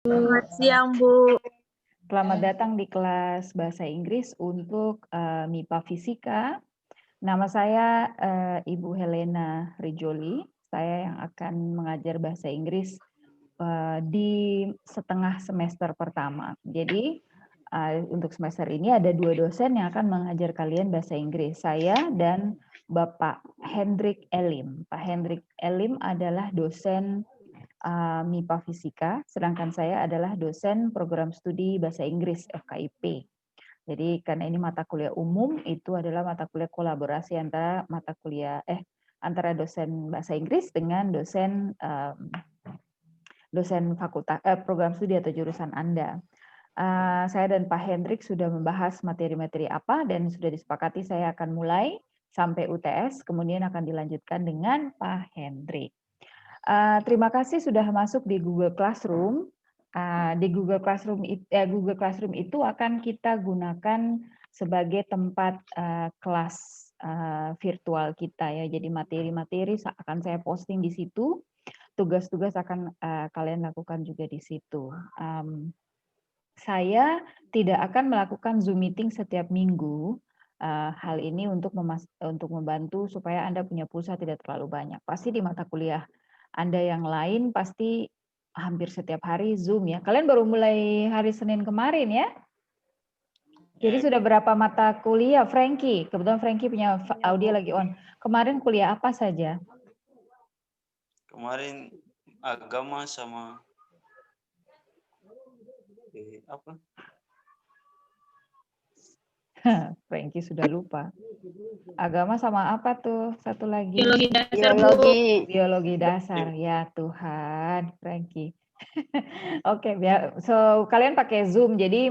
Selamat siang, Bu. Selamat datang di kelas Bahasa Inggris untuk MIPA Fisika. Nama saya Ibu Helena Rijoli. Saya yang akan mengajar Bahasa Inggris di setengah semester pertama. Jadi untuk semester ini ada 2 dosen yang akan mengajar kalian Bahasa Inggris. Saya dan Bapak Hendrik Elim. Pak Hendrik Elim adalah dosen MIPA Fisika, sedangkan saya adalah dosen program studi Bahasa Inggris FKIP. Jadi karena ini mata kuliah umum, itu adalah mata kuliah kolaborasi antara antara dosen Bahasa Inggris dengan dosen fakultas program studi atau jurusan Anda. Saya dan Pak Hendrik sudah membahas materi-materi apa dan sudah disepakati saya akan mulai sampai UTS, kemudian akan dilanjutkan dengan Pak Hendrik. Terima kasih sudah masuk di Google Classroom. Di Google Classroom itu akan kita gunakan sebagai tempat kelas virtual kita ya. Jadi materi-materi akan saya posting di situ. Tugas-tugas akan kalian lakukan juga di situ. Saya tidak akan melakukan Zoom meeting setiap minggu. Hal ini untuk membantu supaya Anda punya pulsa tidak terlalu banyak. Pasti di mata kuliah Anda yang lain pasti hampir setiap hari Zoom ya. Kalian baru mulai hari Senin kemarin ya? Jadi sudah berapa mata kuliah, Frankie? Kebetulan Frankie punya audio lagi on. Kemarin kuliah apa saja? Kemarin agama sama apa? Frankie sudah lupa. Agama sama apa tuh? Satu lagi. Biologi dasar, Bu. Biologi dasar. Ya Tuhan, Frankie. Oke, so kalian pakai Zoom. Jadi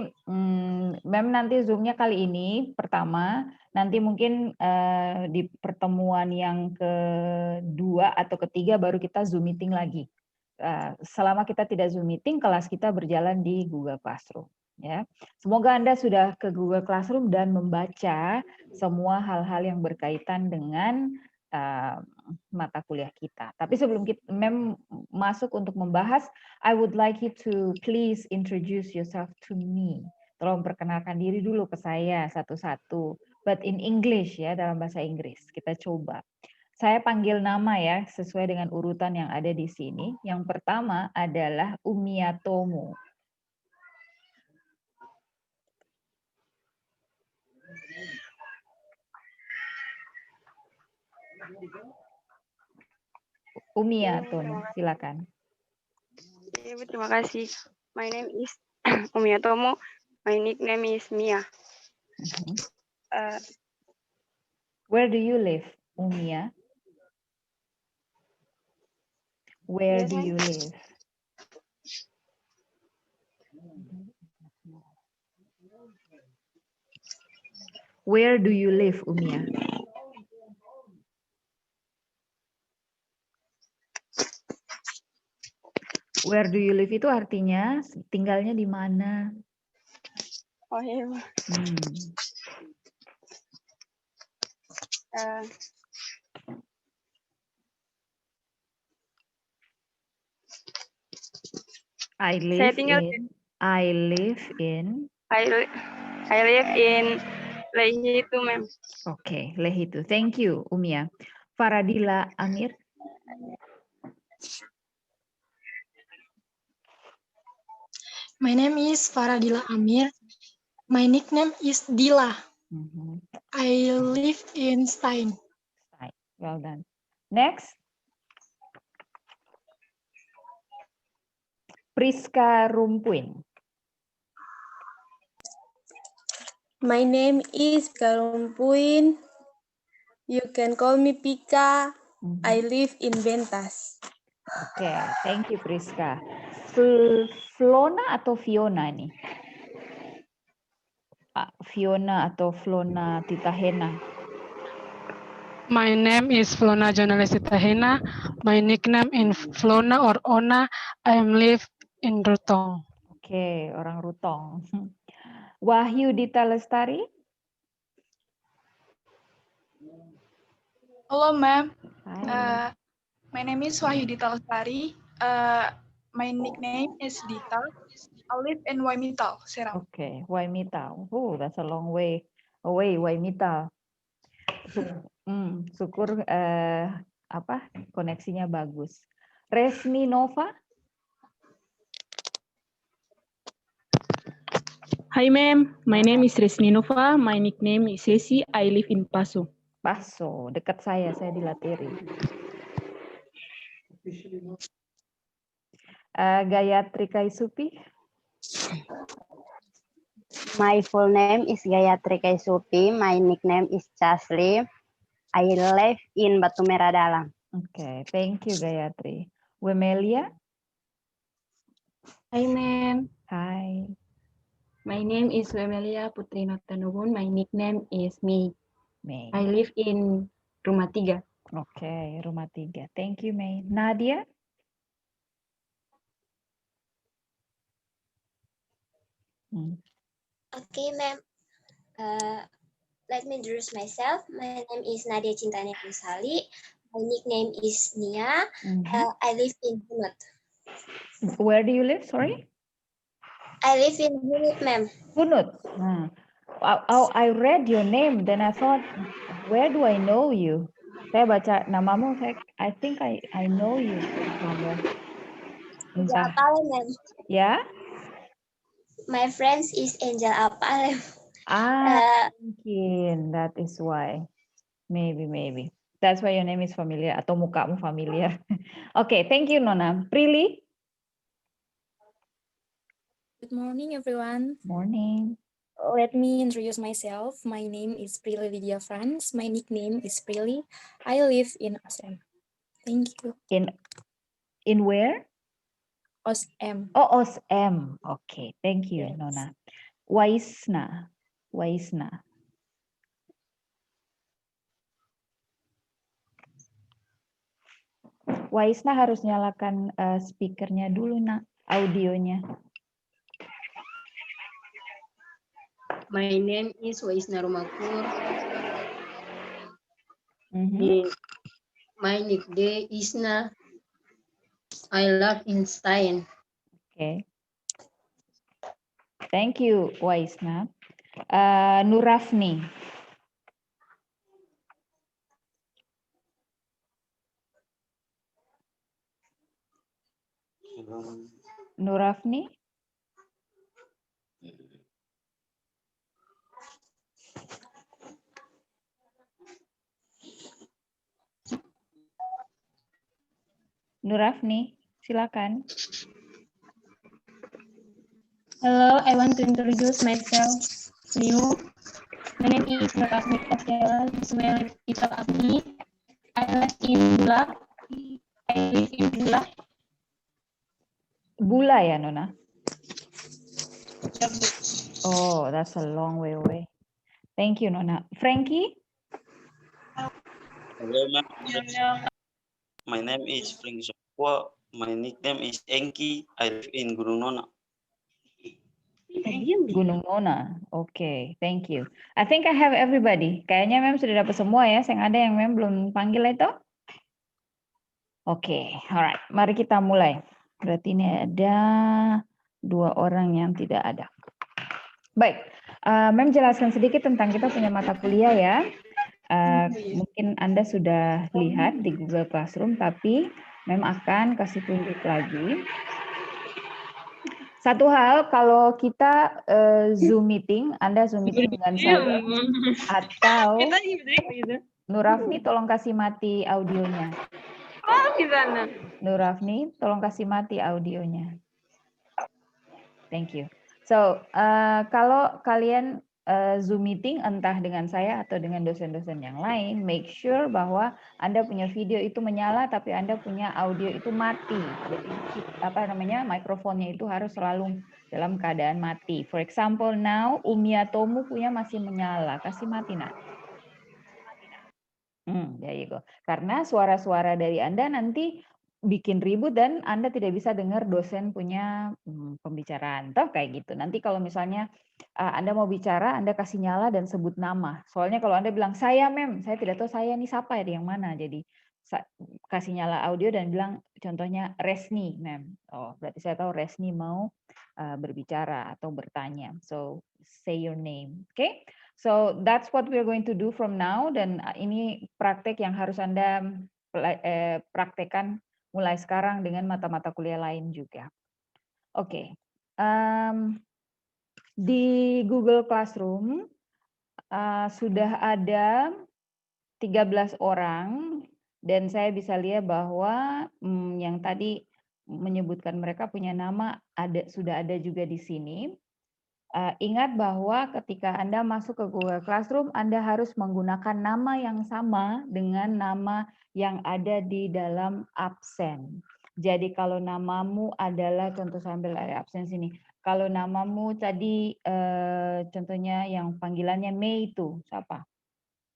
memang nanti Zoom-nya kali ini pertama, nanti mungkin di pertemuan yang kedua atau ketiga baru kita Zoom meeting lagi. Selama kita tidak Zoom meeting, kelas kita berjalan di Google Classroom. Ya, semoga Anda sudah ke Google Classroom dan membaca semua hal-hal yang berkaitan dengan mata kuliah kita. Tapi sebelum kita masuk untuk membahas, I would like you to please introduce yourself to me. Tolong perkenalkan diri dulu ke saya satu-satu. But in English ya, dalam bahasa Inggris. Kita coba. Saya panggil nama ya, sesuai dengan urutan yang ada di sini. Yang pertama adalah Umiatomo. Umiatomo, silakan. Terima kasih. My name is Umiatomo. My nickname is Mia. Where do you live, Umia? Where do you live? Where do you live, Umia? Where do you live itu artinya tinggalnya di mana? Oh iya. I live in Lehitu, ma'am. Oke, Lehitu. Thank you, Umia. Faradila Amir. My name is Faradila Amir. My nickname is Dila. I live in Stein. Well done. Next. Priska Rumpuin. My name is Karumpuin. You can call me Pika. I live in Bentas. Oke, thank you Priska. Flona atau Fiona ini? Fiona atau Flona Titahena? My name is Flona Journalist Titahena. My nickname is Flona or Ona. I live in Rutong. Oke, orang Rutong. Wahyu Dita Lestari. Hello, ma'am. My name is Wahyu Dita Lestari. My nickname is Dita. I live in Waimitau, Serang. Okay, Waimitau. Oh, that's a long way away, Waimitau. Syukur koneksinya bagus. Resmi Nova. Hi, ma'am. My name is Resmi Nova. My nickname is Ceci. I live in Paso. Paso, dekat saya di Lateri. Gayatri Kaisupi. My full name is Gayatri Kaisupi. My nickname is Chasli. I live in Batu Merah Dalam. Okay, thank you Gayatri. Wemelia. Hi, ma'am. Hi. My name is Wemelia Putri Notanugun. My nickname is Mei. Mei. I live in Rumah 3. Okay, Rumah 3. Thank you, Mei. Nadia. Okay, ma'am. Let me introduce myself. My name is Nadia Cintanya Kusali. My nickname is Nia. I live in Hunut. Where do you live? Sorry? I live in Hunut, ma'am. Hunut. I read your name, then I thought, where do I know you? Saya baca namamu, I think I know you somewhere. Angel Apale, ma'am. Yeah? My friends is Angel Apale. Mungkin that is why. Maybe. That's why your name is familiar atau mukamu familiar. Okay, thank you Nona. Prilly. Good morning, everyone. Morning. Let me introduce myself. My name is Prilly Lydia Franz. My nickname is Prilly. I live in OSM. Thank you. In where? OSM. Oh, OSM. Okay, thank you, yes. Nona. Waisna. Waisna harus nyalakan speakernya dulu, nak, audionya. My name is Waisna Rumakur. My nickname is Isna. I live in Stein. Okay. Thank you, Waisna. Nurafni. Nurafni. Nurafni, silakan. Hello, I want to introduce myself to you. My name is Nurafni Kasela Ismail Ito Abdi. I live in Bula. Bula ya, Nona? Oh, that's a long way away. Thank you, Nona. Frankie? Hello, ma'am. My name is Frank Sokwa. My nickname is Enki. I live in Gunung Nona. Gunung Nona. Okay, thank you. I think I have everybody. Kayaknya Mem sudah dapat semua ya. Yang ada yang Mem belum panggil itu. Oke, alright. Mari kita mulai. Berarti ini ada 2 orang yang tidak ada. Baik, Mem jelaskan sedikit tentang kita punya mata kuliah ya. Mungkin Anda sudah lihat di Google Classroom, tapi Mem akan kasih tunjuk lagi. Satu hal, kalau kita Zoom meeting, Anda Zoom meeting dengan saya, atau Nurafni tolong kasih mati audionya. Oh, gimana? Nurafni, tolong kasih mati audionya. Thank you. So, kalau kalian Zoom meeting entah dengan saya atau dengan dosen-dosen yang lain, make sure bahwa Anda punya video itu menyala tapi Anda punya audio itu mati. Jadi mikrofonnya itu harus selalu dalam keadaan mati. For example, now Umiatomu punya masih menyala, kasih mati nak. There you go. Karena suara-suara dari Anda nanti bikin ribut dan Anda tidak bisa dengar dosen punya pembicaraan. Toh kayak gitu. Nanti kalau misalnya Anda mau bicara, Anda kasih nyala dan sebut nama. Soalnya kalau Anda bilang, saya Mem, saya tidak tahu saya ini siapa ya, yang mana. Jadi kasih nyala audio dan bilang contohnya Resni, ma'am. Oh, berarti saya tahu Resni mau berbicara atau bertanya. So say your name, okay? So that's what we're going to do from now. Dan ini praktek yang harus Anda praktekkan mulai sekarang dengan mata-mata kuliah lain juga. Oke, di Google Classroom sudah ada 13 orang dan saya bisa lihat bahwa yang tadi menyebutkan mereka punya nama sudah ada juga di sini. Ingat bahwa ketika Anda masuk ke Google Classroom, Anda harus menggunakan nama yang sama dengan nama yang ada di dalam absen. Jadi kalau namamu adalah, contoh saya ambil dari absen sini, kalau namamu tadi contohnya yang panggilannya Mei itu siapa?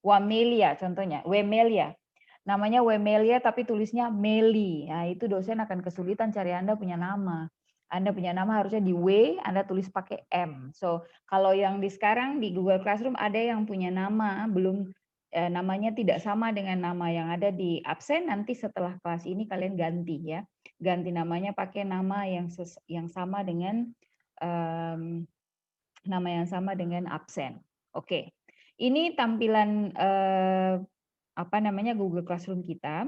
Wamelia contohnya, Wemelia. Namanya Wemelia tapi tulisnya Meli. Nah, itu dosen akan kesulitan cari Anda punya nama. Anda punya nama harusnya di W, Anda tulis pakai M. So, kalau yang sekarang di Google Classroom ada yang punya nama, belum namanya tidak sama dengan nama yang ada di absen, nanti setelah kelas ini kalian ganti ya. Ganti namanya pakai nama yang sama dengan nama yang sama dengan absen. Oke. Ini tampilan Google Classroom kita.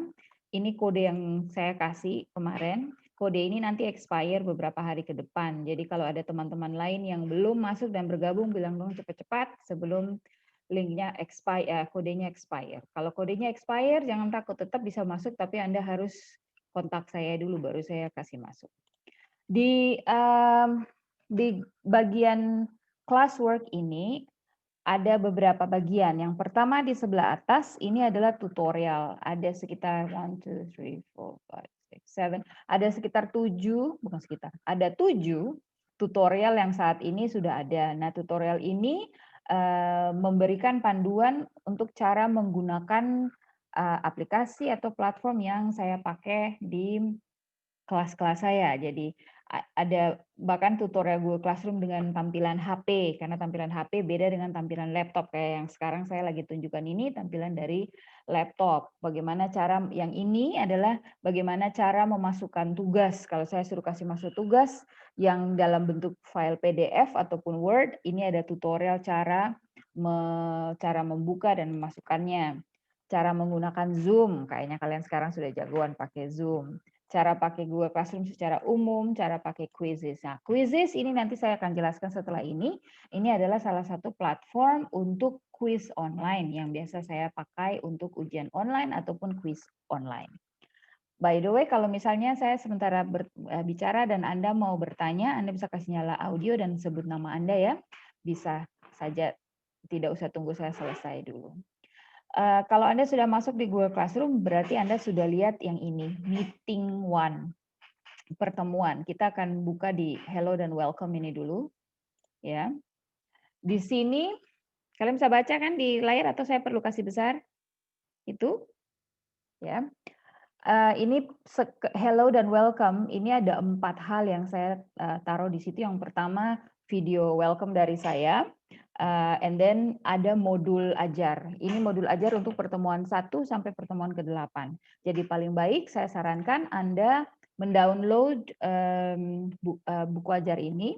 Ini kode yang saya kasih kemarin. Kode ini nanti expire beberapa hari ke depan. Jadi kalau ada teman-teman lain yang belum masuk dan bergabung, bilang dong cepat-cepat sebelum linknya expire, kodenya expire. Kalau kodenya expire, jangan takut, tetap bisa masuk, tapi Anda harus kontak saya dulu baru saya kasih masuk. Di bagian classwork ini ada beberapa bagian. Yang pertama di sebelah atas ini adalah tutorial. Ada sekitar 1, 2, 3, 4, 5, 6, 7. Ada sekitar 7, bukan sekitar. Ada 7 tutorial yang saat ini sudah ada. Nah, tutorial ini memberikan panduan untuk cara menggunakan aplikasi atau platform yang saya pakai di kelas-kelas saya. Jadi ada bahkan tutorial Google Classroom dengan tampilan HP, karena tampilan HP beda dengan tampilan laptop. Kayak yang sekarang saya lagi tunjukkan ini tampilan dari laptop. Bagaimana cara, yang ini adalah bagaimana cara memasukkan tugas. Kalau saya suruh kasih masuk tugas yang dalam bentuk file PDF ataupun Word, ini ada tutorial cara membuka dan memasukkannya. Cara menggunakan Zoom, kayaknya kalian sekarang sudah jagoan pakai Zoom. Cara pakai Google Classroom secara umum, cara pakai Quizzes. Nah, Quizzes ini nanti saya akan jelaskan setelah ini. Ini adalah salah satu platform untuk quiz online yang biasa saya pakai untuk ujian online ataupun quiz online. By the way, kalau misalnya saya sementara bicara dan Anda mau bertanya, Anda bisa kasih nyala audio dan sebut nama Anda ya. Bisa saja, tidak usah tunggu saya selesai dulu. Kalau Anda sudah masuk di Google Classroom, berarti Anda sudah lihat yang ini, Meeting 1, pertemuan. Kita akan buka di Hello dan Welcome ini dulu. Ya. Di sini, kalian bisa baca kan di layar atau saya perlu kasih besar? Itu. Ya. Ini Hello dan Welcome, ini ada 4 hal yang saya taruh di situ. Yang pertama, video welcome dari saya. And then ada modul ajar. Ini modul ajar untuk pertemuan 1 sampai pertemuan ke-8. Jadi paling baik saya sarankan Anda mendownload buku ajar ini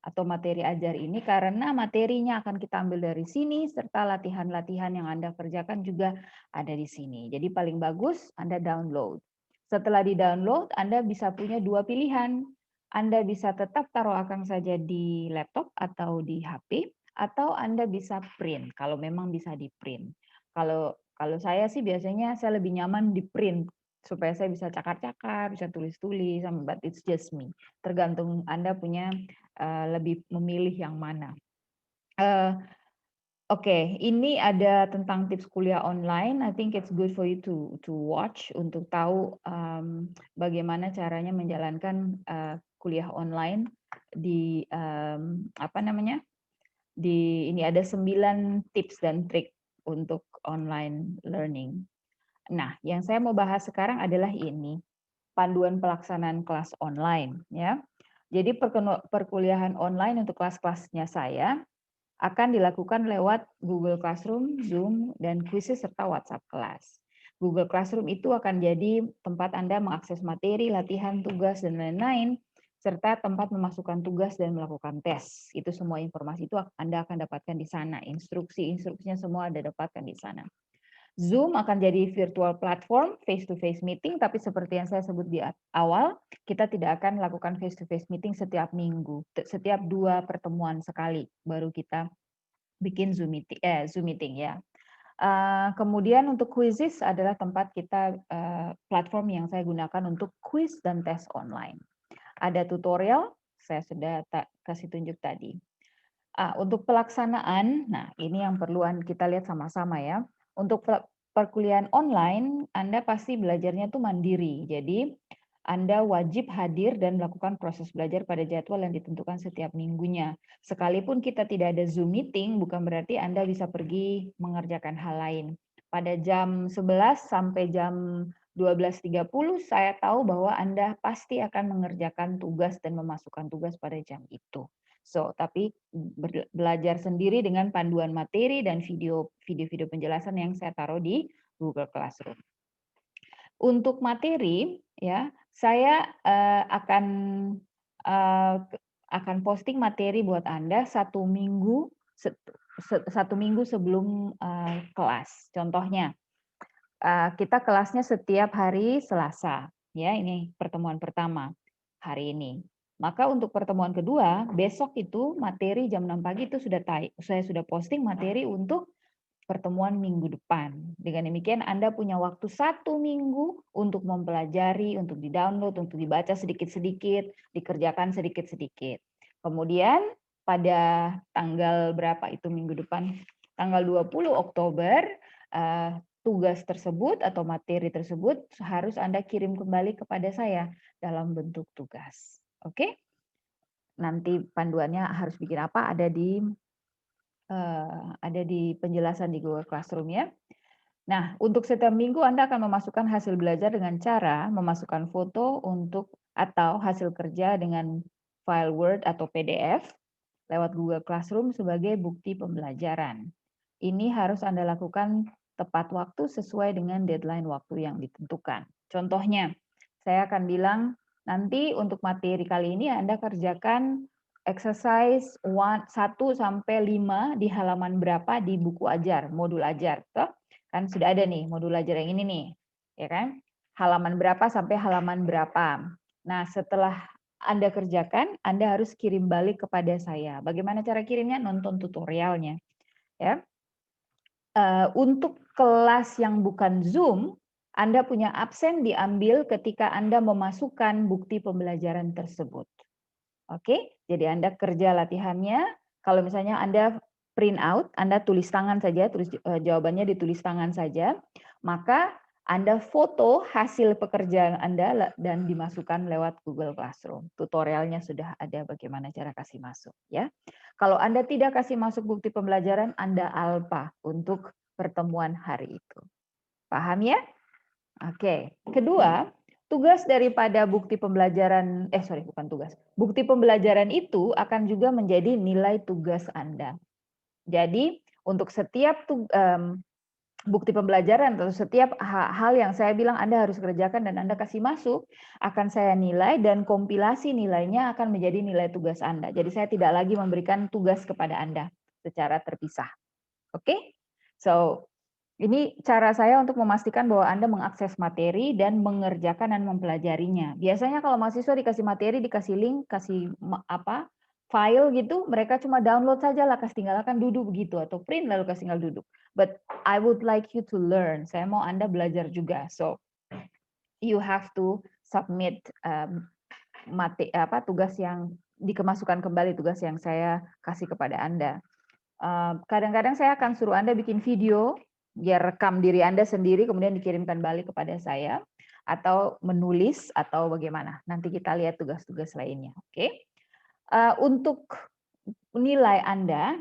atau materi ajar ini karena materinya akan kita ambil dari sini serta latihan-latihan yang Anda kerjakan juga ada di sini. Jadi paling bagus Anda download. Setelah di-download, Anda bisa punya 2 pilihan. Anda bisa tetap taruh akan saja di laptop atau di HP. Atau Anda bisa print, kalau memang bisa di print. Kalau saya sih biasanya saya lebih nyaman di print, supaya saya bisa cakar-cakar, bisa tulis-tulis, but it's just me. Tergantung Anda punya lebih memilih yang mana. Oke, ini ada tentang tips kuliah online. I think it's good for you to watch untuk tahu bagaimana caranya menjalankan kuliah online di ini ada 9 tips dan trik untuk online learning. Nah, yang saya mau bahas sekarang adalah ini, panduan pelaksanaan kelas online ya. Jadi perkuliahan online untuk kelas-kelasnya saya akan dilakukan lewat Google Classroom, Zoom, dan Quizzes serta WhatsApp kelas. Google Classroom itu akan jadi tempat Anda mengakses materi, latihan, tugas, dan lain-lain, serta tempat memasukkan tugas dan melakukan tes. Itu semua informasi itu Anda akan dapatkan di sana. Instruksinya semua Anda dapatkan di sana. Zoom akan jadi virtual platform, face-to-face meeting, tapi seperti yang saya sebut di awal, kita tidak akan lakukan face-to-face meeting setiap minggu. Setiap 2 pertemuan sekali, baru kita bikin Zoom meeting ya. Kemudian untuk quizzes adalah tempat kita platform yang saya gunakan untuk quiz dan tes online. Ada tutorial, saya sudah kasih tunjuk tadi. Untuk pelaksanaan, nah ini yang perlu kita lihat sama-sama ya. Untuk perkuliahan online, Anda pasti belajarnya itu mandiri. Jadi Anda wajib hadir dan melakukan proses belajar pada jadwal yang ditentukan setiap minggunya. Sekalipun kita tidak ada Zoom meeting, bukan berarti Anda bisa pergi mengerjakan hal lain. Pada jam 11 sampai jam 12.30 saya tahu bahwa Anda pasti akan mengerjakan tugas dan memasukkan tugas pada jam itu. Tapi belajar sendiri dengan panduan materi dan video-video penjelasan yang saya taruh di Google Classroom. Untuk materi, ya, saya akan posting materi buat Anda 1 minggu sebelum kelas. Contohnya, kita kelasnya setiap hari Selasa, ya, ini pertemuan pertama hari ini. Maka untuk pertemuan kedua, besok itu materi jam 6 pagi itu saya sudah posting materi untuk pertemuan minggu depan. Dengan demikian Anda punya waktu 1 minggu untuk mempelajari, untuk di-download, untuk dibaca sedikit-sedikit, dikerjakan sedikit-sedikit. Kemudian pada tanggal berapa itu minggu depan? Tanggal 20 Oktober, tugas tersebut atau materi tersebut harus Anda kirim kembali kepada saya dalam bentuk tugas. Oke? Nanti panduannya harus bikin apa? Ada di penjelasan di Google Classroom ya. Nah, untuk setiap minggu Anda akan memasukkan hasil belajar dengan cara memasukkan foto atau hasil kerja dengan file Word atau PDF lewat Google Classroom sebagai bukti pembelajaran. Ini harus Anda lakukan tepat waktu sesuai dengan deadline waktu yang ditentukan. Contohnya, saya akan bilang nanti untuk materi kali ini Anda kerjakan exercise 1 sampai 5 di halaman berapa di buku ajar, modul ajar. Toh? Kan sudah ada nih modul ajar yang ini nih, ya kan? Halaman berapa sampai halaman berapa. Nah, setelah Anda kerjakan, Anda harus kirim balik kepada saya. Bagaimana cara kirimnya? Nonton tutorialnya. Ya. Untuk kelas yang bukan Zoom, Anda punya absen diambil ketika Anda memasukkan bukti pembelajaran tersebut. Oke, jadi Anda kerja latihannya. Kalau misalnya Anda print out, Anda tulis tangan saja, jawabannya ditulis tangan saja, maka Anda foto hasil pekerjaan Anda dan dimasukkan lewat Google Classroom. Tutorialnya sudah ada bagaimana cara kasih masuk. Ya, kalau Anda tidak kasih masuk bukti pembelajaran, Anda alpa untuk pertemuan hari itu. Paham ya? Oke, kedua, tugas daripada bukti pembelajaran, bukti pembelajaran itu akan juga menjadi nilai tugas Anda. Jadi, untuk setiap bukti pembelajaran atau setiap hal yang saya bilang Anda harus kerjakan dan Anda kasih masuk, akan saya nilai dan kompilasi nilainya akan menjadi nilai tugas Anda. Jadi, saya tidak lagi memberikan tugas kepada Anda secara terpisah. Oke? So, ini cara saya untuk memastikan bahwa Anda mengakses materi dan mengerjakan dan mempelajarinya. Biasanya kalau mahasiswa dikasih materi, dikasih link, kasih file gitu, mereka cuma download saja lah, kasih tinggalkan duduk begitu, atau print lalu kasih tinggal duduk. But I would like you to learn. Saya mau Anda belajar juga. So you have to submit tugas yang dikemasukan kembali, tugas yang saya kasih kepada Anda. Kadang-kadang saya akan suruh Anda bikin video, dia rekam diri Anda sendiri, kemudian dikirimkan balik kepada saya, atau menulis, atau bagaimana. Nanti kita lihat tugas-tugas lainnya. Oke? Untuk nilai Anda,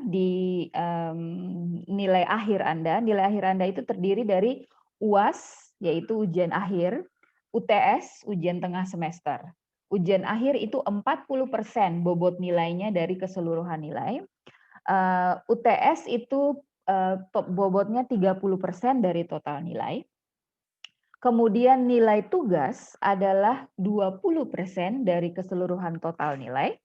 nilai akhir Anda itu terdiri dari UAS, yaitu ujian akhir, UTS, ujian tengah semester. Ujian akhir itu 40% bobot nilainya dari keseluruhan nilai. UTS itu bobotnya 30% dari total nilai. Kemudian nilai tugas adalah 20% dari keseluruhan total nilai.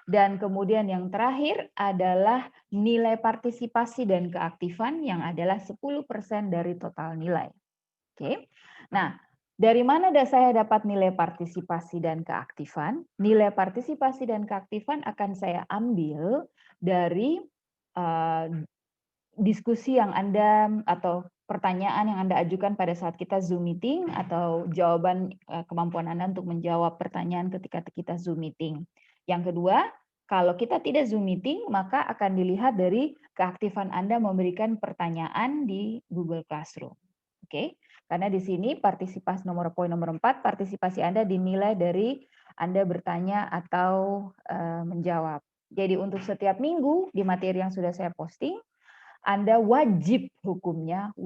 Dan kemudian yang terakhir adalah nilai partisipasi dan keaktifan yang adalah 10% dari total nilai. Oke. Nah, dari mana saya dapat nilai partisipasi dan keaktifan? Nilai partisipasi dan keaktifan akan saya ambil dari diskusi yang Anda atau pertanyaan yang Anda ajukan pada saat kita Zoom meeting atau jawaban kemampuan Anda untuk menjawab pertanyaan ketika kita Zoom meeting. Yang kedua, kalau kita tidak Zoom meeting, maka akan dilihat dari keaktifan Anda memberikan pertanyaan di Google Classroom. Oke, karena di sini partisipasi poin nomor 4, partisipasi Anda dinilai dari Anda bertanya atau menjawab. Jadi untuk setiap minggu di materi yang sudah saya posting, Anda wajib hukumnya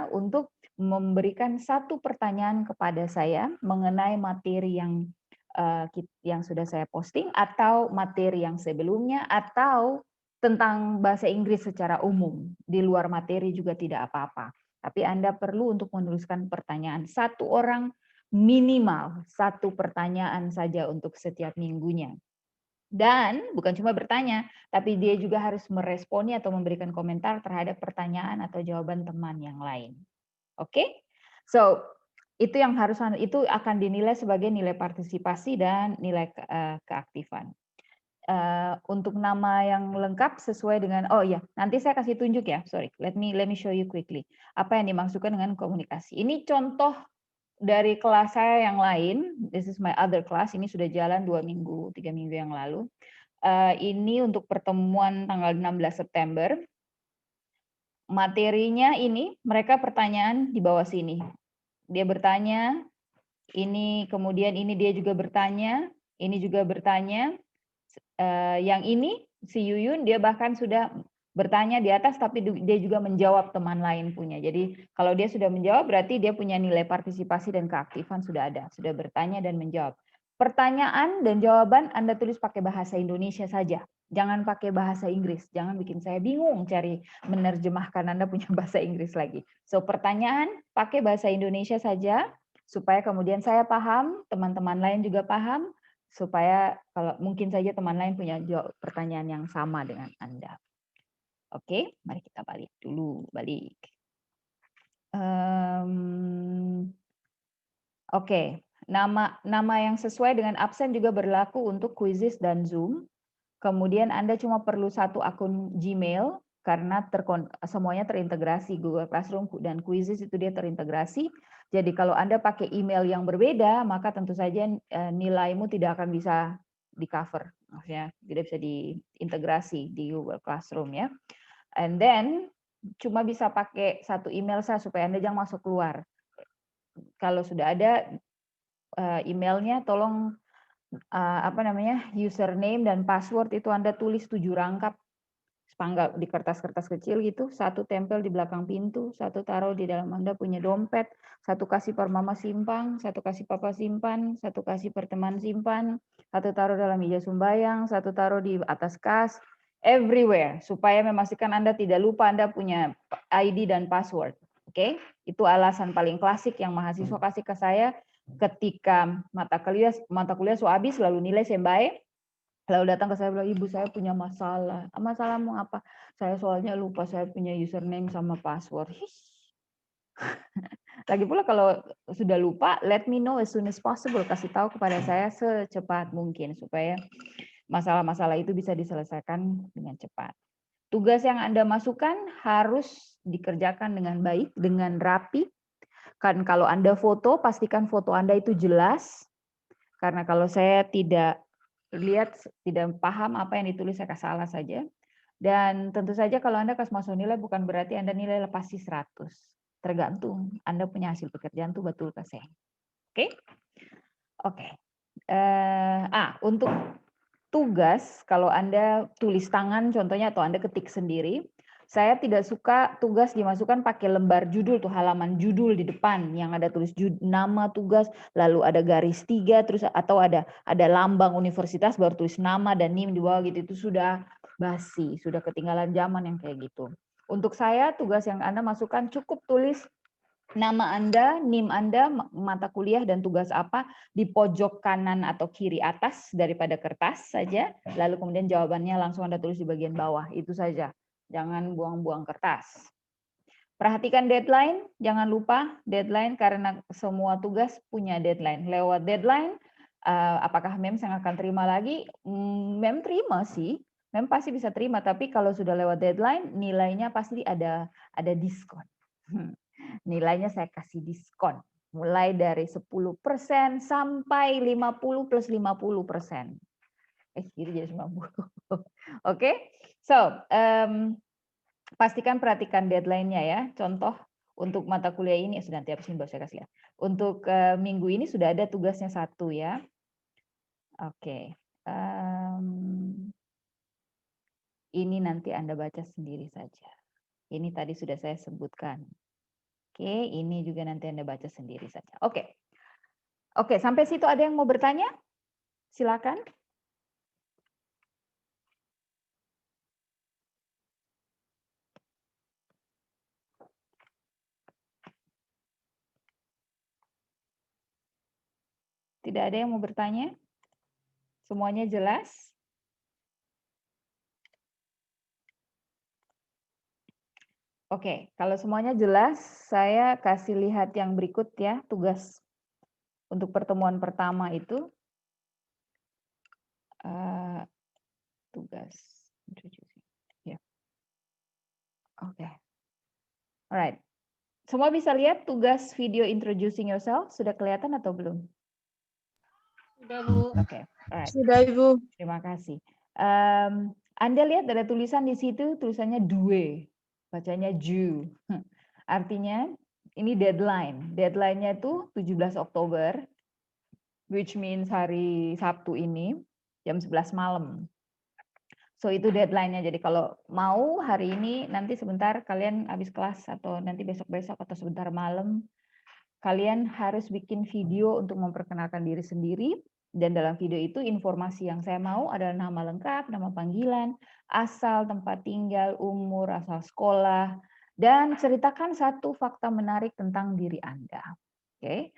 untuk memberikan satu pertanyaan kepada saya mengenai materi yang sudah saya posting atau materi yang sebelumnya atau tentang bahasa Inggris secara umum. Di luar materi juga tidak apa-apa. Tapi Anda perlu untuk menuliskan pertanyaan. Satu orang minimal satu pertanyaan saja untuk setiap minggunya. Dan bukan cuma bertanya, tapi dia juga harus meresponi atau memberikan komentar terhadap pertanyaan atau jawaban teman yang lain. Oke? So, itu yang itu akan dinilai sebagai nilai partisipasi dan nilai keaktifan. Untuk nama yang lengkap sesuai dengan nanti saya kasih tunjuk ya. Sorry, let me show you quickly. Apa yang dimaksudkan dengan komunikasi. Ini contoh dari kelas saya yang lain, this is my other class, ini sudah jalan 2 minggu, 3 minggu yang lalu. Ini untuk pertemuan tanggal 16 September. Materinya ini, mereka pertanyaan di bawah sini. Dia bertanya, ini kemudian ini dia juga bertanya, ini juga bertanya. Yang ini, si Yuyun, dia bahkan sudah bertanya di atas, tapi dia juga menjawab teman lain punya. Jadi kalau dia sudah menjawab, berarti dia punya nilai partisipasi dan keaktifan sudah ada. Sudah bertanya dan menjawab. Pertanyaan dan jawaban Anda tulis pakai bahasa Indonesia saja. Jangan pakai bahasa Inggris. Jangan bikin saya bingung cari menerjemahkan Anda punya bahasa Inggris lagi. So pertanyaan pakai bahasa Indonesia saja, supaya kemudian saya paham, teman-teman lain juga paham, supaya kalau mungkin saja teman lain punya pertanyaan yang sama dengan Anda. Oke, mari kita balik dulu, Oke, nama yang sesuai dengan absen juga berlaku untuk Quizizz dan Zoom. Kemudian Anda cuma perlu satu akun Gmail karena semuanya terintegrasi, Google Classroom dan Quizizz itu dia terintegrasi. Jadi kalau Anda pakai email yang berbeda, maka tentu saja nilaimu tidak akan bisa di-cover, maksudnya tidak bisa diintegrasi di Google Classroom ya. And then cuma bisa pakai satu email saja supaya Anda jangan masuk keluar. Kalau sudah ada emailnya, tolong username dan password itu Anda tulis 7 rangkap sepanggal di kertas-kertas kecil gitu, satu tempel di belakang pintu, satu taruh di dalam Anda punya dompet, satu kasih per mama simpan, satu kasih papa simpan, satu kasih per teman simpan, satu taruh dalam meja sembahyang, satu taruh di atas kas, everywhere, supaya memastikan Anda tidak lupa Anda punya ID dan password. Oke, itu alasan paling klasik yang mahasiswa kasih ke saya ketika mata kuliah so habis lalu nilai sembae. Lalu datang ke saya bilang, ibu saya punya masalah. Masalah mau apa? Saya soalnya lupa saya punya username sama password. Lagi pula kalau sudah lupa, let me know as soon as possible. Kasih tahu kepada saya secepat mungkin supaya masalah-masalah itu bisa diselesaikan dengan cepat. Tugas yang Anda masukkan harus dikerjakan dengan baik, dengan rapi. Kan kalau Anda foto, pastikan foto Anda itu jelas. Karena kalau saya tidak paham apa yang ditulis, saya salah saja. Dan tentu saja kalau Anda kasih masuk nilai bukan berarti Anda nilai pasti 100. Tergantung Anda punya hasil pekerjaan itu betul ke saya. Oke? Oke. Untuk tugas, kalau Anda tulis tangan contohnya atau Anda ketik sendiri, saya tidak suka tugas dimasukkan pakai lembar judul tuh, halaman judul di depan yang ada tulis nama tugas, lalu ada garis 3 terus atau ada lambang universitas baru tulis nama dan NIM di bawah gitu. Itu sudah basi, sudah ketinggalan zaman yang kayak gitu. Untuk saya tugas yang Anda masukkan cukup tulis nama Anda, NIM Anda, mata kuliah dan tugas apa di pojok kanan atau kiri atas daripada kertas saja. Lalu kemudian jawabannya langsung Anda tulis di bagian bawah. Itu saja. Jangan buang-buang kertas. Perhatikan deadline. Jangan lupa deadline karena semua tugas punya deadline. Lewat deadline, apakah MEM akan terima lagi? MEM terima sih. MEM pasti bisa terima. Tapi kalau sudah lewat deadline, nilainya pasti ada diskon. Nilainya saya kasih diskon mulai dari 10% sampai 50 plus 50%. Jadi 90. Oke. So, pastikan perhatikan deadline-nya ya. Contoh untuk mata kuliah ini sudah nanti habis ini baru saya kasih lihat. Untuk minggu ini sudah ada tugasnya 1 ya. Oke. Ini nanti Anda baca sendiri saja. Ini tadi sudah saya sebutkan. Oke, ini juga nanti Anda baca sendiri saja. Oke. Oke, sampai situ ada yang mau bertanya? Silakan. Tidak ada yang mau bertanya? Semuanya jelas? Oke, kalau semuanya jelas, saya kasih lihat yang berikut ya, tugas untuk pertemuan pertama itu. Tugas. Ya. Oke. Alright. Semua bisa lihat tugas video introducing yourself? Sudah kelihatan atau belum? Sudah, Bu. Oke. Alright. Sudah, Ibu. Terima kasih. Anda lihat ada tulisan di situ, tulisannya due. Bacanya ju. Artinya ini deadline. Deadline-nya itu 17 Oktober, which means hari Sabtu ini, jam 11 malam. So itu deadline-nya. Jadi kalau mau hari ini, nanti sebentar kalian habis kelas, atau nanti besok-besok, atau sebentar malam, kalian harus bikin video untuk memperkenalkan diri sendiri. Dan dalam video itu informasi yang saya mau adalah nama lengkap, nama panggilan, asal, tempat tinggal, umur, asal sekolah, dan ceritakan satu fakta menarik tentang diri Anda. Oke,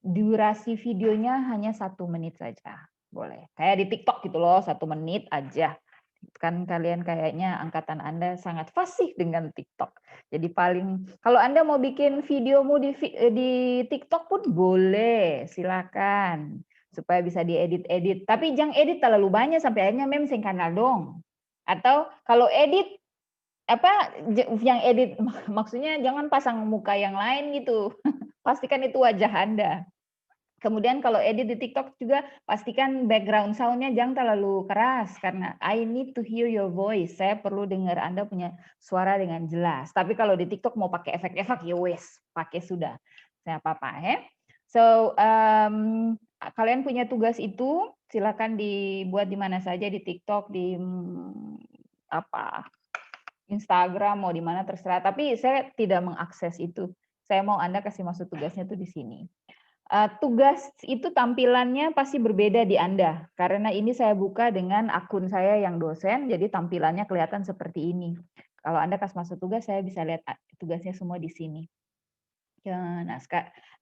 durasi videonya hanya 1 menit saja, boleh. Kayak di TikTok gitu loh, 1 menit aja. Kan kalian kayaknya angkatan Anda sangat fasih dengan TikTok. Jadi kalau Anda mau bikin videomu di TikTok pun boleh, silakan. Supaya bisa diedit-edit. Tapi jangan edit terlalu banyak sampai akhirnya mem sing kanal dong. Atau kalau edit yang edit maksudnya jangan pasang muka yang lain gitu. Pastikan itu wajah Anda. Kemudian kalau edit di TikTok juga pastikan background sound-nya jangan terlalu keras karena I need to hear your voice. Saya perlu dengar Anda punya suara dengan jelas. Tapi kalau di TikTok mau pakai efek-efek ya wes, pakai sudah. Saya apa-apa ya. So kalian punya tugas itu silakan dibuat di mana saja, di TikTok, di Instagram, mau di mana terserah. Tapi saya tidak mengakses itu. Saya mau Anda kasih masuk tugasnya tuh di sini. Tugas itu tampilannya pasti berbeda di Anda, karena ini saya buka dengan akun saya yang dosen, jadi tampilannya kelihatan seperti ini. Kalau Anda kasih masuk tugas, saya bisa lihat tugasnya semua di sini. Nah,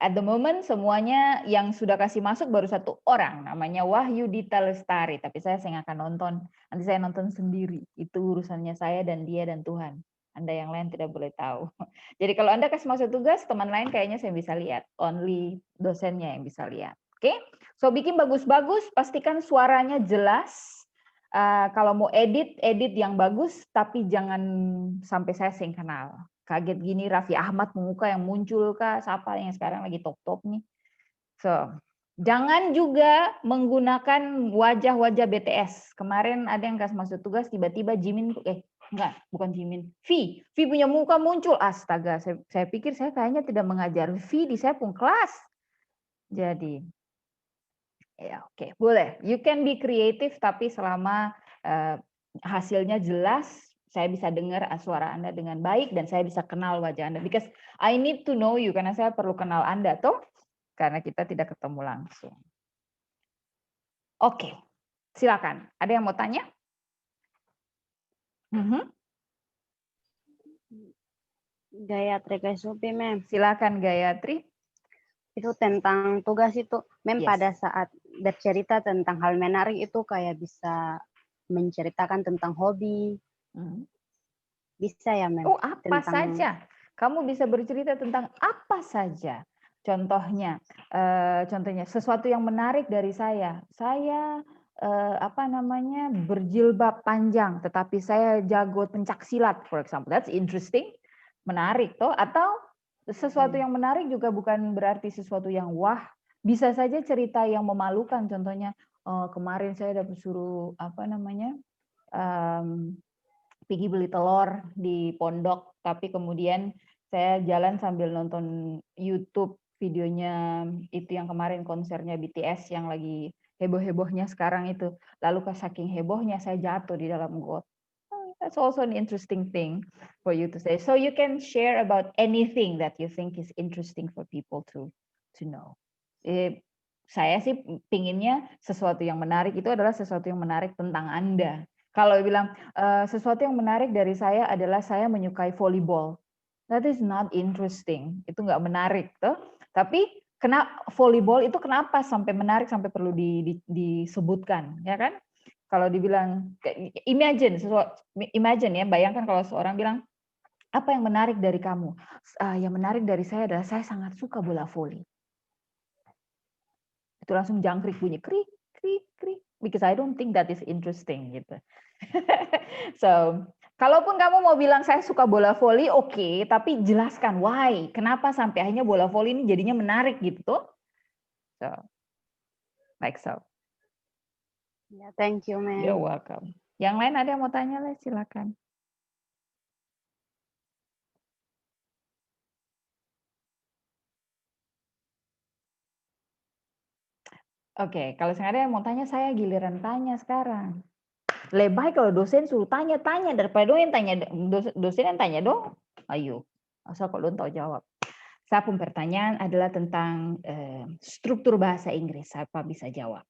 at the moment semuanya yang sudah kasih masuk baru 1 orang, namanya Wahyu Dita Lestari, tapi saya nggak akan nonton, nanti saya nonton sendiri, itu urusannya saya dan dia dan Tuhan. Anda yang lain tidak boleh tahu. Jadi kalau Anda kasih masuk tugas, teman lain kayaknya saya bisa lihat. Only dosennya yang bisa lihat. Oke? So bikin bagus-bagus, pastikan suaranya jelas. Kalau mau edit yang bagus, tapi jangan sampai saya sing kenal. Kaget gini Raffi Ahmad muka yang muncul kah? Siapa yang sekarang lagi top-top nih? So, jangan juga menggunakan wajah-wajah BTS. Kemarin ada yang kasih masuk tugas, tiba-tiba Jimin, enggak, bukan Jimin. V punya muka muncul. Astaga, saya pikir saya kayaknya tidak mengajar V di saya pun kelas. Jadi, ya oke, boleh. You can be creative, tapi selama hasilnya jelas, saya bisa dengar suara Anda dengan baik, dan saya bisa kenal wajah Anda. Because I need to know you, karena saya perlu kenal Anda, toh? Karena kita tidak ketemu langsung. Oke, silakan. Ada yang mau tanya? Gayatri Kaisupi, Mem. Silakan Gayatri. Itu tentang tugas itu, Mem, Yes. pada saat bercerita tentang hal menarik itu kayak bisa menceritakan tentang hobi. Bisa ya, Mem? Oh, apa Tentang saja. Kamu bisa bercerita tentang apa saja. Contohnya sesuatu yang menarik dari saya. Saya berjilbab panjang, tetapi saya jago pencak silat, for example. That's interesting, menarik toh. Atau sesuatu yang menarik juga bukan berarti sesuatu yang wah. Bisa saja cerita yang memalukan. Contohnya kemarin saya dapat suruh pergi beli telur di pondok, tapi kemudian saya jalan sambil nonton YouTube videonya itu yang kemarin konsernya BTS yang lagi heboh-hebohnya sekarang itu. Lalu saking hebohnya saya jatuh di dalam got. That's also an interesting thing for you to say. So you can share about anything that you think is interesting for people to know. Saya sih pinginnya sesuatu yang menarik itu adalah sesuatu yang menarik tentang Anda. Kalau bilang sesuatu yang menarik dari saya adalah saya menyukai volleyball. That is not interesting. Itu nggak menarik, toh. Tapi volleyball itu kenapa sampai menarik sampai perlu disebutkan, ya kan? Kalau dibilang imagine ya, bayangkan kalau seorang bilang apa yang menarik dari kamu? Yang menarik dari saya adalah saya sangat suka bola voli. Itu langsung jangkrik bunyi krik krik krik because I don't think that is interesting gitu. So, kalaupun kamu mau bilang saya suka bola voli, oke, tapi jelaskan why, kenapa sampai akhirnya bola voli ini jadinya menarik gitu tuh. So, like so. Ya, thank you, Mem. You're welcome. Yang lain ada yang mau tanya, Les? Silakan. Oke, kalau ada yang mau tanya, saya giliran tanya sekarang. Lebih baik kalau dosen suruh tanya-tanya daripada dosen yang tanya dong. Ayo, asal kok lu tahu jawab. Satu pertanyaan adalah tentang struktur bahasa Inggris. Siapa bisa jawab?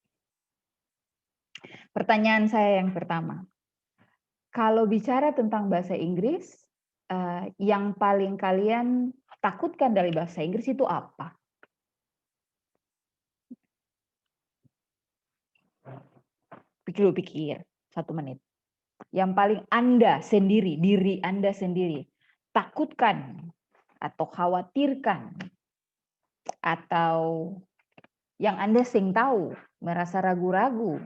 Pertanyaan saya yang pertama. Kalau bicara tentang bahasa Inggris, yang paling kalian takutkan dari bahasa Inggris itu apa? Pikir 1 menit. Yang paling Anda sendiri, diri Anda sendiri, takutkan atau khawatirkan, atau yang Anda sing tahu, merasa ragu-ragu.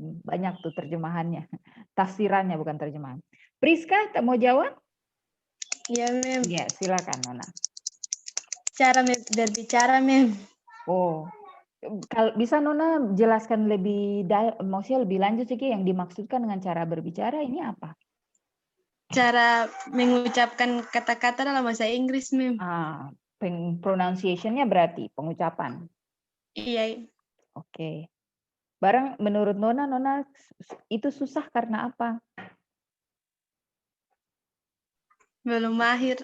Banyak tuh terjemahannya, tafsirannya bukan terjemahan. Priska, mau jawab? Ya, Mem. Ya, silakan, Nona. Cara berbicara, Mem. Oh, kalau bisa Nona jelaskan maksudnya lebih lanjut sih yang dimaksudkan dengan cara berbicara ini apa? Cara mengucapkan kata-kata dalam bahasa Inggris, Mem. Pronunciation-nya berarti pengucapan. Iya. Oke. Barang menurut Nona itu susah karena apa? Belum mahir.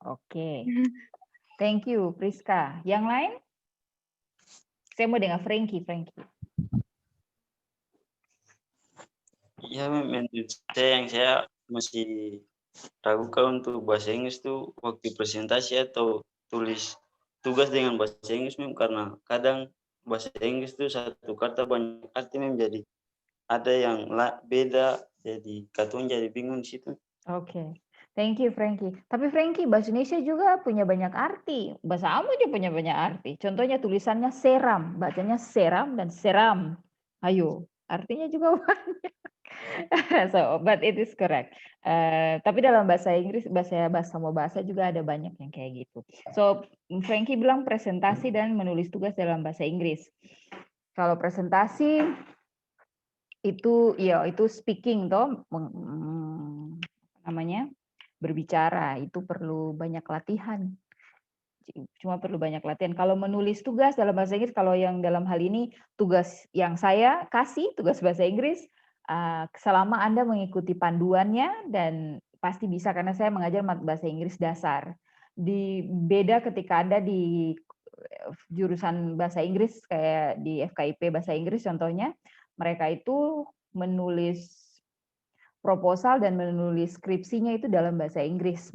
Oke. Thank you, Priska. Yang lain? Saya mau dengar Frankie. Ya, menurut saya yang saya masih ragukan untuk bahasa Inggris tuh waktu presentasi atau tulis tugas dengan bahasa Inggris, karena kadang bahasa Inggris tuh satu kata banyak arti, jadi ada yang beda, jadi katanya jadi bingung di situ. Oke. Thank you, Frankie. Tapi Frankie, bahasa Indonesia juga punya banyak arti. Bahasa Kamu juga punya banyak arti. Contohnya tulisannya seram, bacanya seram dan seram. Ayo, artinya juga banyak. So, but it is correct. Tapi dalam bahasa Inggris, bahasa juga ada banyak yang kayak gitu. So, Frankie bilang presentasi dan menulis tugas dalam bahasa Inggris. Kalau presentasi itu speaking toh, berbicara itu perlu banyak latihan. Perlu banyak latihan. Kalau menulis tugas dalam bahasa Inggris, kalau yang dalam hal ini tugas yang saya kasih, tugas bahasa Inggris, selama Anda mengikuti panduannya dan pasti bisa karena saya mengajar bahasa Inggris dasar. Beda ketika Anda di jurusan bahasa Inggris kayak di FKIP bahasa Inggris contohnya, mereka itu menulis proposal dan menulis skripsinya itu dalam bahasa Inggris.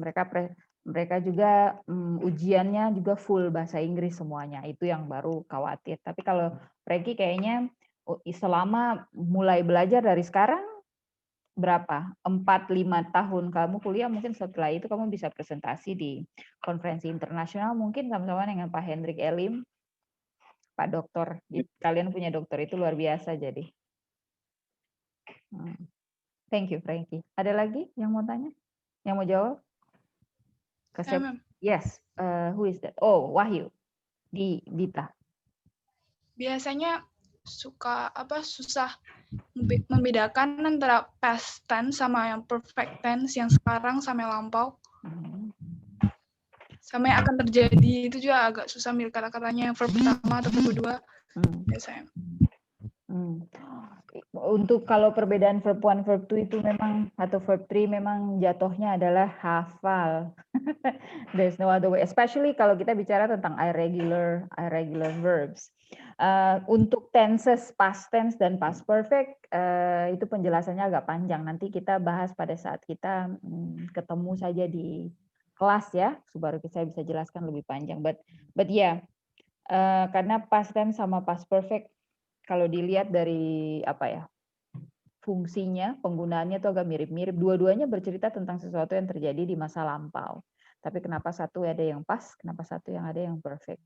Mereka juga ujiannya juga full bahasa Inggris semuanya. Itu yang baru khawatir. Tapi kalau Frankie kayaknya selama mulai belajar dari sekarang berapa? 4-5 tahun kamu kuliah, mungkin setelah itu kamu bisa presentasi di konferensi internasional mungkin sama-sama dengan Pak Hendrik Elim, Pak Dokter. Kalian punya dokter itu luar biasa jadi. Thank you, Frankie. Ada lagi yang mau tanya? Yang mau jawab? Yes. Who is that? Oh, Wahyu. Dita. Biasanya susah membedakan antara past tense sama yang perfect tense yang sekarang sama yang lampau. Sama yang akan terjadi itu juga agak susah milih kata-katanya yang verb pertama atau verb kedua. Biasanya. Untuk kalau perbedaan verb 1, verb 2 itu memang atau verb 3 memang jatuhnya adalah hafal. There's no other way. Especially kalau kita bicara tentang irregular verbs. Untuk tenses, past tense dan past perfect itu penjelasannya agak panjang. Nanti kita bahas pada saat kita ketemu saja di kelas ya, baru saya bisa jelaskan lebih panjang. But yeah, karena past tense sama past perfect kalau dilihat dari fungsinya, penggunaannya itu agak mirip-mirip. Dua-duanya bercerita tentang sesuatu yang terjadi di masa lampau. Tapi kenapa satu ada yang past, kenapa satu yang ada yang perfect,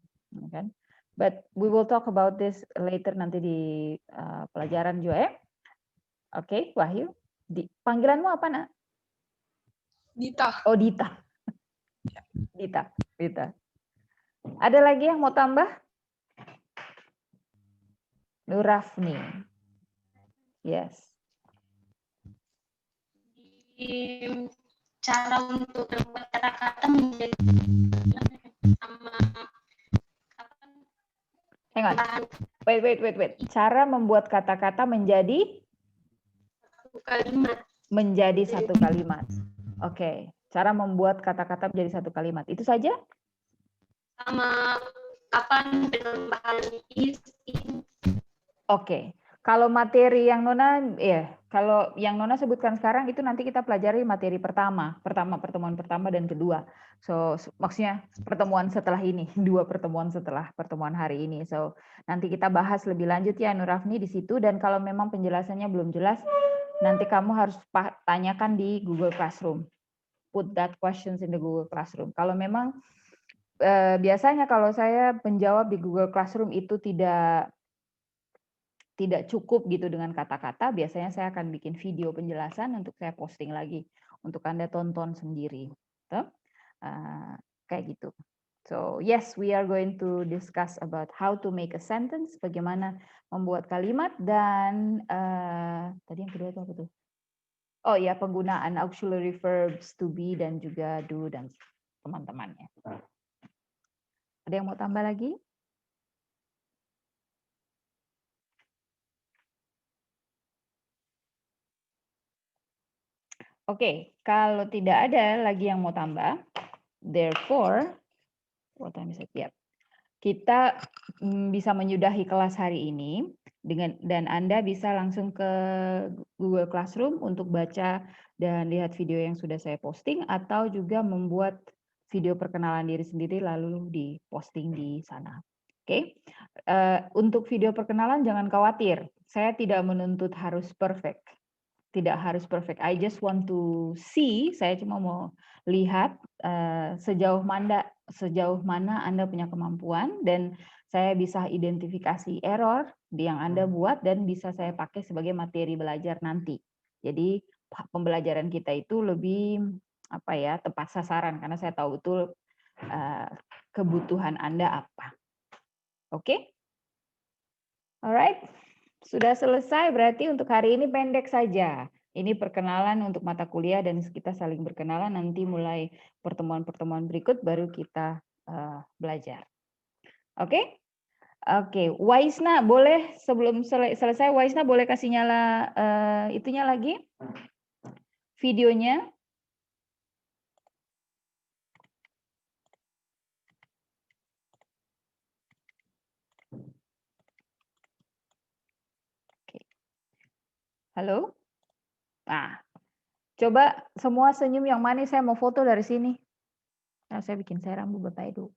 kan? But we will talk about this later nanti di pelajaran juga ya. Oke, Wahyu. Panggilanmu apa, Nak? Dita. Oh, Dita. Dita. Ada lagi yang mau tambah? Nurafni. Yes. Cara untuk membuat kata-kata menjadi Hang on. Wait. Cara membuat kata-kata menjadi satu kalimat. Menjadi satu kalimat. Oke. Cara membuat kata-kata menjadi satu kalimat. Itu saja? Sama kapan penambahan is, in. Oke. Kalau materi yang Nona, kalau yang Nona sebutkan sekarang itu nanti kita pelajari materi pertemuan pertama dan kedua. So maksudnya pertemuan setelah ini, 2 pertemuan setelah pertemuan hari ini. So nanti kita bahas lebih lanjut ya Nurafni di situ. Dan kalau memang penjelasannya belum jelas, nanti kamu harus tanyakan di Google Classroom. Put that questions in the Google Classroom. Kalau memang biasanya kalau saya menjawab di Google Classroom itu tidak cukup gitu dengan kata-kata, biasanya saya akan bikin video penjelasan untuk saya posting lagi untuk Anda tonton sendiri. Kayak gitu. So yes, we are going to discuss about how to make a sentence, bagaimana membuat kalimat, dan tadi yang kedua itu apa tuh? Oh ya, penggunaan auxiliary verbs to be dan juga do dan teman-temannya. Ada yang mau tambah lagi? Oke, kalau tidak ada lagi yang mau tambah, therefore, what time is it? Yeah. Kita bisa menyudahi kelas hari ini dan Anda bisa langsung ke Google Classroom untuk baca dan lihat video yang sudah saya posting, atau juga membuat video perkenalan diri sendiri lalu diposting di sana. Oke. Untuk video perkenalan jangan khawatir, saya tidak menuntut harus perfect. Tidak harus perfect. I just want to see, saya cuma mau lihat sejauh mana Anda punya kemampuan, dan saya bisa identifikasi error yang Anda buat dan bisa saya pakai sebagai materi belajar nanti. Jadi pembelajaran kita itu lebih tepat sasaran karena saya tahu betul kebutuhan Anda apa. Oke? Alright. Sudah selesai, berarti untuk hari ini pendek saja. Ini perkenalan untuk mata kuliah dan kita saling berkenalan. Nanti mulai pertemuan-pertemuan berikut baru kita belajar. Oke? Oke, Waisna boleh sebelum selesai, Waisna boleh kasih nyala itunya lagi? Videonya. Halo? Nah, Coba semua senyum yang manis, saya mau foto dari sini. Nah, saya bikin saya rambut Bapak Edu.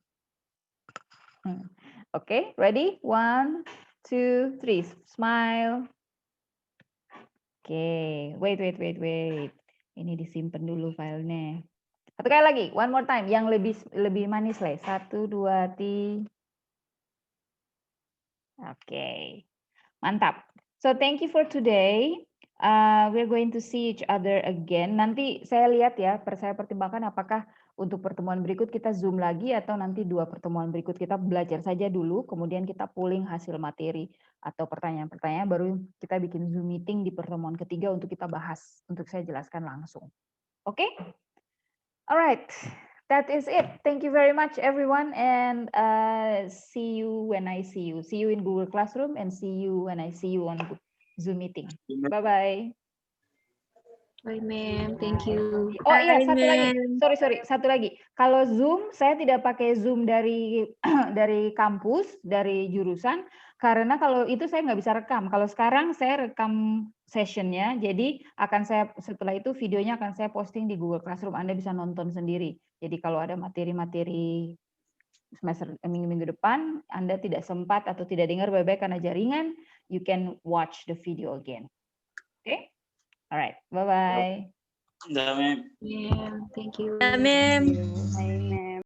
Oke, ready? 1, 2, 3. Smile. Oke, wait. Ini disimpan dulu filenya. Satu kali lagi, one more time. Yang lebih manis lah. 1, 2, 3. Oke, mantap. So thank you for today. We're going to see each other again. Nanti saya lihat ya, saya pertimbangkan apakah untuk pertemuan berikut kita Zoom lagi atau nanti 2 pertemuan berikut kita belajar saja dulu, kemudian kita pooling hasil materi atau pertanyaan-pertanyaan, baru kita bikin Zoom meeting di pertemuan ketiga untuk kita bahas, untuk saya jelaskan langsung. Oke? Alright, that is it. Thank you very much everyone, and see you when I see you. See you in Google Classroom and see you when I see you on Zoom meeting. Bye-bye. Bye, ma'am. Thank you. Oh iya, satu lagi. Sorry, satu lagi. Kalau Zoom, saya tidak pakai Zoom dari kampus, dari jurusan, karena kalau itu saya nggak bisa rekam. Kalau sekarang saya rekam sessionnya, jadi setelah itu videonya akan saya posting di Google Classroom. Anda bisa nonton sendiri. Jadi kalau ada materi-materi semester minggu depan, Anda tidak sempat atau tidak dengar baik-baik karena jaringan, you can watch the video again. Okay? Alright, bye-bye. Ma'am. Yeah, thank you. Ma'am. Bye, ma'am.